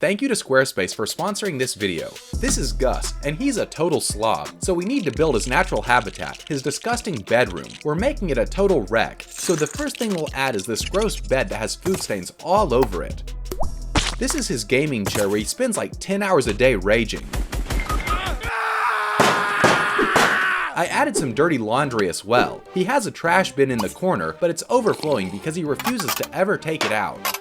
Thank you to Squarespace for sponsoring this video. This is Gus, and he's a total slob, so we need to build his natural habitat, his disgusting bedroom. We're making it a total wreck, so the first thing we'll add is this gross bed that has food stains all over it. This is his gaming chair where he spends like 10 hours a day raging. I added some dirty laundry as well. He has a trash bin in the corner, but it's overflowing because he refuses to ever take it out.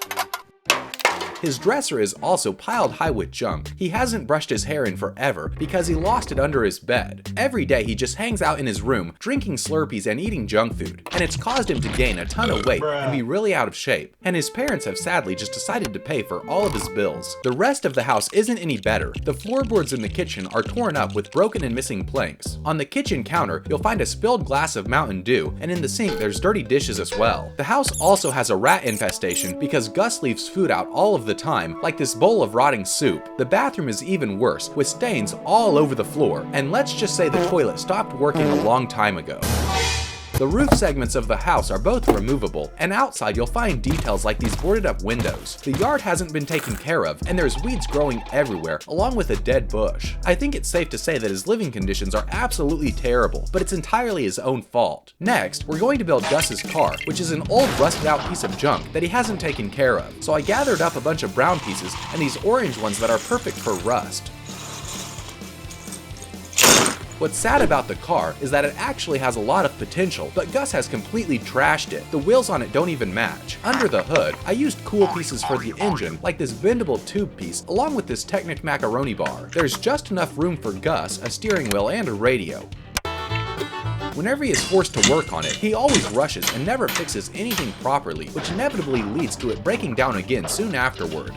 His dresser is also piled high with junk. He hasn't brushed his hair in forever because he lost it under his bed. Every day he just hangs out in his room, drinking Slurpees and eating junk food, and it's caused him to gain a ton of weight and be really out of shape. And his parents have sadly just decided to pay for all of his bills. The rest of the house isn't any better. The floorboards in the kitchen are torn up with broken and missing planks. On the kitchen counter, you'll find a spilled glass of Mountain Dew, and in the sink there's dirty dishes as well. The house also has a rat infestation because Gus leaves food out all of the time, like this bowl of rotting soup. The bathroom is even worse, with stains all over the floor, and let's just say the toilet stopped working a long time ago. The roof segments of the house are both removable, and outside you'll find details like these boarded up windows. The yard hasn't been taken care of, and there's weeds growing everywhere, along with a dead bush. I think it's safe to say that his living conditions are absolutely terrible, but it's entirely his own fault. Next, we're going to build Gus's car, which is an old rusted out piece of junk that he hasn't taken care of. So I gathered up a bunch of brown pieces and these orange ones that are perfect for rust. What's sad about the car is that it actually has a lot of potential, but Gus has completely trashed it. The wheels on it don't even match. Under the hood, I used cool pieces for the engine, like this bendable tube piece, along with this Technic macaroni bar. There's just enough room for Gus, a steering wheel, and a radio. Whenever he is forced to work on it, he always rushes and never fixes anything properly, which inevitably leads to it breaking down again soon afterward.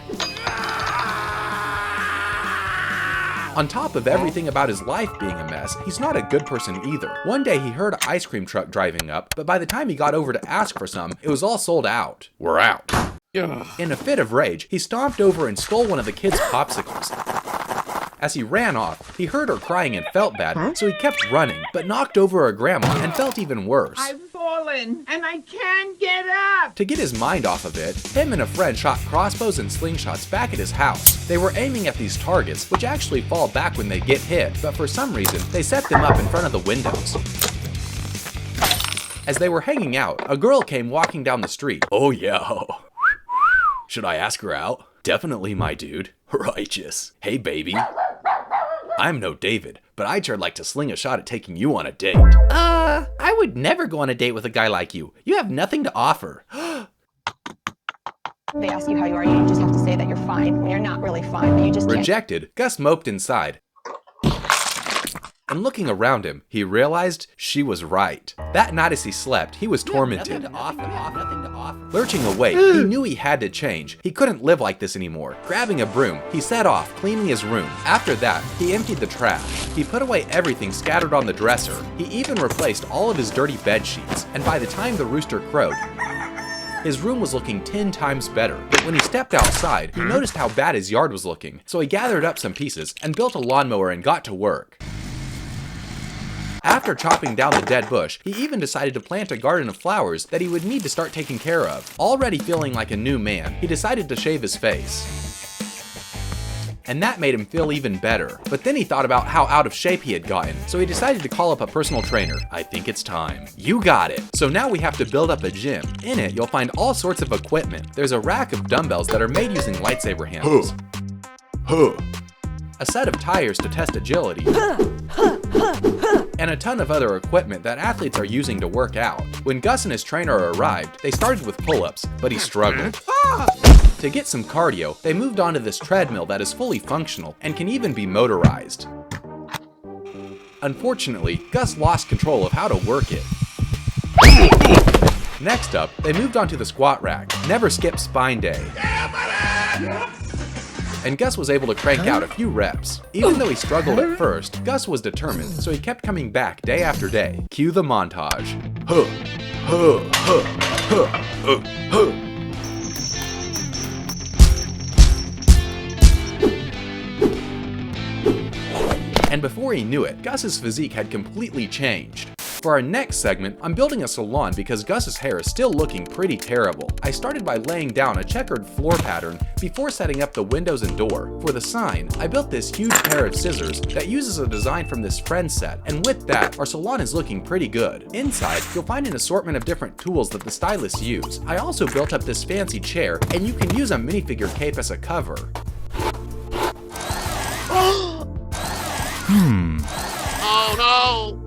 On top of everything about his life being a mess, he's not a good person either. One day he heard an ice cream truck driving up, but by the time he got over to ask for some, it was all sold out. We're out. In a fit of rage, he stomped over and stole one of the kids' popsicles. As he ran off, he heard her crying and felt bad, so he kept running, but knocked over a grandma and felt even worse. I've fallen, and I can't get up! To get his mind off of it, him and a friend shot crossbows and slingshots back at his house. They were aiming at these targets, which actually fall back when they get hit, but for some reason, they set them up in front of the windows. As they were hanging out, a girl came walking down the street. Oh yeah. Should I ask her out? Definitely, my dude. Righteous. Hey, baby. I'm no David, but I'd sure like to sling a shot at taking you on a date. I would never go on a date with a guy like you. You have nothing to offer. They ask you how you are, you just have to say that you're fine when you're not really fine, but you just Rejected, Gus moped inside. And looking around him, he realized she was right. That night as he slept, he was tormented. Nothing to offer. Lurching away, he knew he had to change. He couldn't live like this anymore. Grabbing a broom, he set off, cleaning his room. After that, he emptied the trash. He put away everything scattered on the dresser. He even replaced all of his dirty bed sheets. And by the time the rooster crowed, his room was looking 10 times better. But when he stepped outside, he noticed how bad his yard was looking. So he gathered up some pieces and built a lawnmower and got to work. After chopping down the dead bush, he even decided to plant a garden of flowers that he would need to start taking care of. Already feeling like a new man, he decided to shave his face. And that made him feel even better. But then he thought about how out of shape he had gotten, so he decided to call up a personal trainer. I think it's time. You got it. So now we have to build up a gym. In it, you'll find all sorts of equipment. There's a rack of dumbbells that are made using lightsaber handles. A set of tires to test agility, and a ton of other equipment that athletes are using to work out. When Gus and his trainer arrived, they started with pull-ups, but he struggled. To get some cardio, they moved on to this treadmill that is fully functional and can even be motorized. Unfortunately, Gus lost control of how to work it. Next up, they moved on to the squat rack. Never skip spine day. And Gus was able to crank out a few reps. Even though he struggled at first, Gus was determined, so he kept coming back day after day. Cue the montage. And before he knew it, Gus's physique had completely changed. For our next segment, I'm building a salon because Gus's hair is still looking pretty terrible. I started by laying down a checkered floor pattern before setting up the windows and door. For the sign, I built this huge pair of scissors that uses a design from this Friends set, and with that, our salon is looking pretty good. Inside, you'll find an assortment of different tools that the stylists use. I also built up this fancy chair, and you can use a minifigure cape as a cover. Oh no!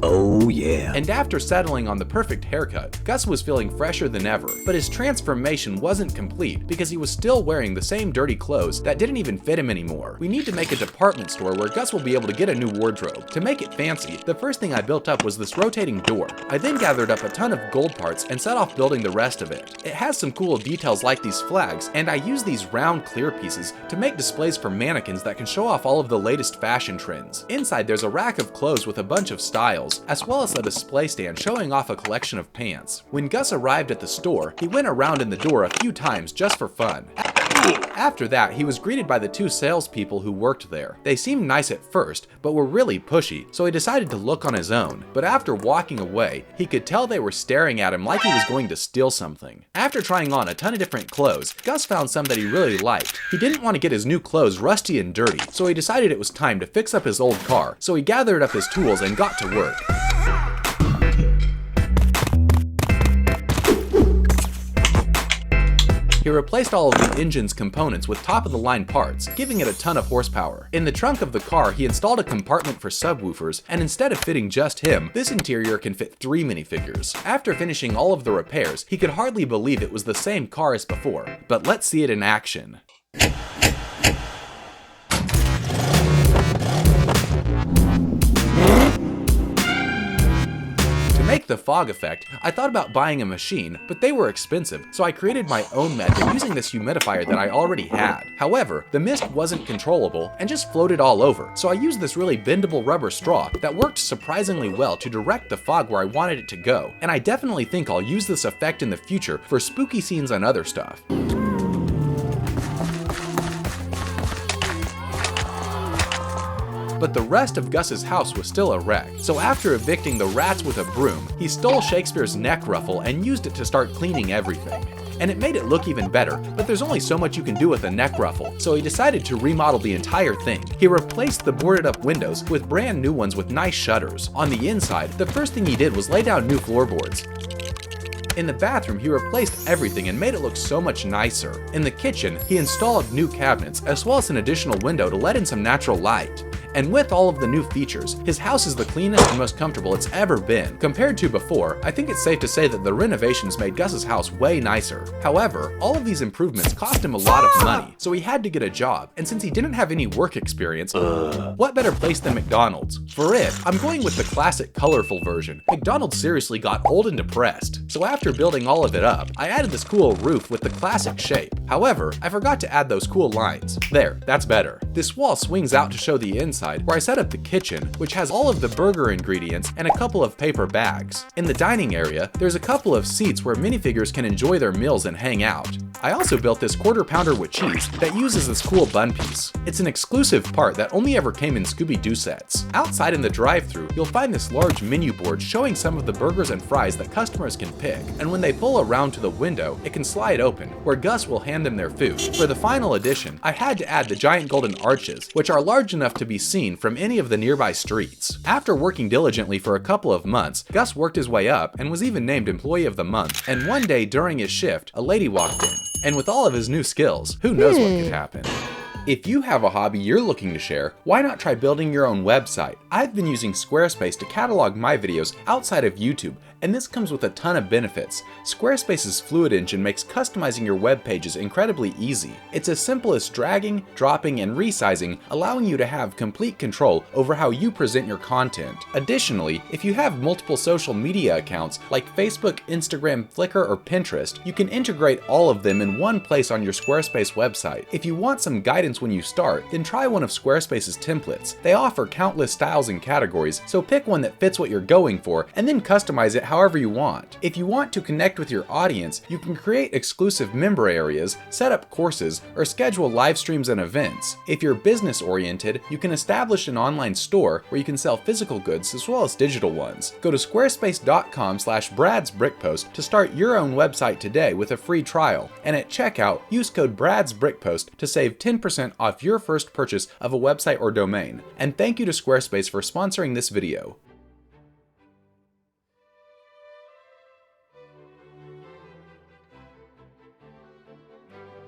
Oh yeah. And after settling on the perfect haircut, Gus was feeling fresher than ever, but his transformation wasn't complete because he was still wearing the same dirty clothes that didn't even fit him anymore. We need to make a department store where Gus will be able to get a new wardrobe. To make it fancy, the first thing I built up was this rotating door. I then gathered up a ton of gold parts and set off building the rest of it. It has some cool details like these flags, and I use these round clear pieces to make displays for mannequins that can show off all of the latest fashion trends. Inside there's a rack of clothes with a bunch of styles, as well as a display stand showing off a collection of pants. When Gus arrived at the store, he went around in the door a few times just for fun. After that, he was greeted by the two salespeople who worked there. They seemed nice at first, but were really pushy, so he decided to look on his own. But after walking away, he could tell they were staring at him like he was going to steal something. After trying on a ton of different clothes, Gus found some that he really liked. He didn't want to get his new clothes rusty and dirty, so he decided it was time to fix up his old car. So he gathered up his tools and got to work. He replaced all of the engine's components with top-of-the-line parts, giving it a ton of horsepower. In the trunk of the car, he installed a compartment for subwoofers, and instead of fitting just him, this interior can fit 3 minifigures. After finishing all of the repairs, he could hardly believe it was the same car as before. But let's see it in action. To make the fog effect, I thought about buying a machine, but they were expensive, so I created my own method using this humidifier that I already had. However, the mist wasn't controllable and just floated all over, so I used this really bendable rubber straw that worked surprisingly well to direct the fog where I wanted it to go, and I definitely think I'll use this effect in the future for spooky scenes and other stuff. But the rest of Gus's house was still a wreck, so after evicting the rats with a broom, he stole Shakespeare's neck ruffle and used it to start cleaning everything. And it made it look even better, but there's only so much you can do with a neck ruffle, so he decided to remodel the entire thing. He replaced the boarded up windows with brand new ones with nice shutters. On the inside, the first thing he did was lay down new floorboards. In the bathroom, he replaced everything and made it look so much nicer. In the kitchen, he installed new cabinets, as well as an additional window to let in some natural light. And with all of the new features, his house is the cleanest and most comfortable it's ever been. Compared to before, I think it's safe to say that the renovations made Gus's house way nicer. However, all of these improvements cost him a lot of money, so he had to get a job, and since he didn't have any work experience, what better place than McDonald's? For it, I'm going with the classic colorful version. McDonald's seriously got old and depressed, so after building all of it up, I added this cool roof with the classic shape. However, I forgot to add those cool lines. There, that's better. This wall swings out to show the inside, where I set up the kitchen, which has all of the burger ingredients and a couple of paper bags. In the dining area, there's a couple of seats where minifigures can enjoy their meals and hang out. I also built this quarter pounder with cheese that uses this cool bun piece. It's an exclusive part that only ever came in Scooby-Doo sets. Outside in the drive-thru, you'll find this large menu board showing some of the burgers and fries that customers can pick, and when they pull around to the window, it can slide open, where Gus will hand them their food. For the final addition, I had to add the giant golden arches, which are large enough to be seen from any of the nearby streets. After working diligently for a couple of months, Gus worked his way up and was even named Employee of the Month. And one day during his shift, a lady walked in. And with all of his new skills, who knows what could happen? If you have a hobby you're looking to share, why not try building your own website? I've been using Squarespace to catalog my videos outside of YouTube, and this comes with a ton of benefits. Squarespace's Fluid Engine makes customizing your web pages incredibly easy. It's as simple as dragging, dropping, and resizing, allowing you to have complete control over how you present your content. Additionally, if you have multiple social media accounts like Facebook, Instagram, Flickr, or Pinterest, you can integrate all of them in one place on your Squarespace website. If you want some guidance experience when you start, then try one of Squarespace's templates. They offer countless styles and categories, so pick one that fits what you're going for and then customize it however you want. If you want to connect with your audience, you can create exclusive member areas, set up courses, or schedule live streams and events. If you're business oriented, you can establish an online store where you can sell physical goods as well as digital ones. Go to squarespace.com/BradsBrickpost to start your own website today with a free trial, and at checkout, use code BradsBrickpost to save 10% off your first purchase of a website or domain. And thank you to Squarespace for sponsoring this video.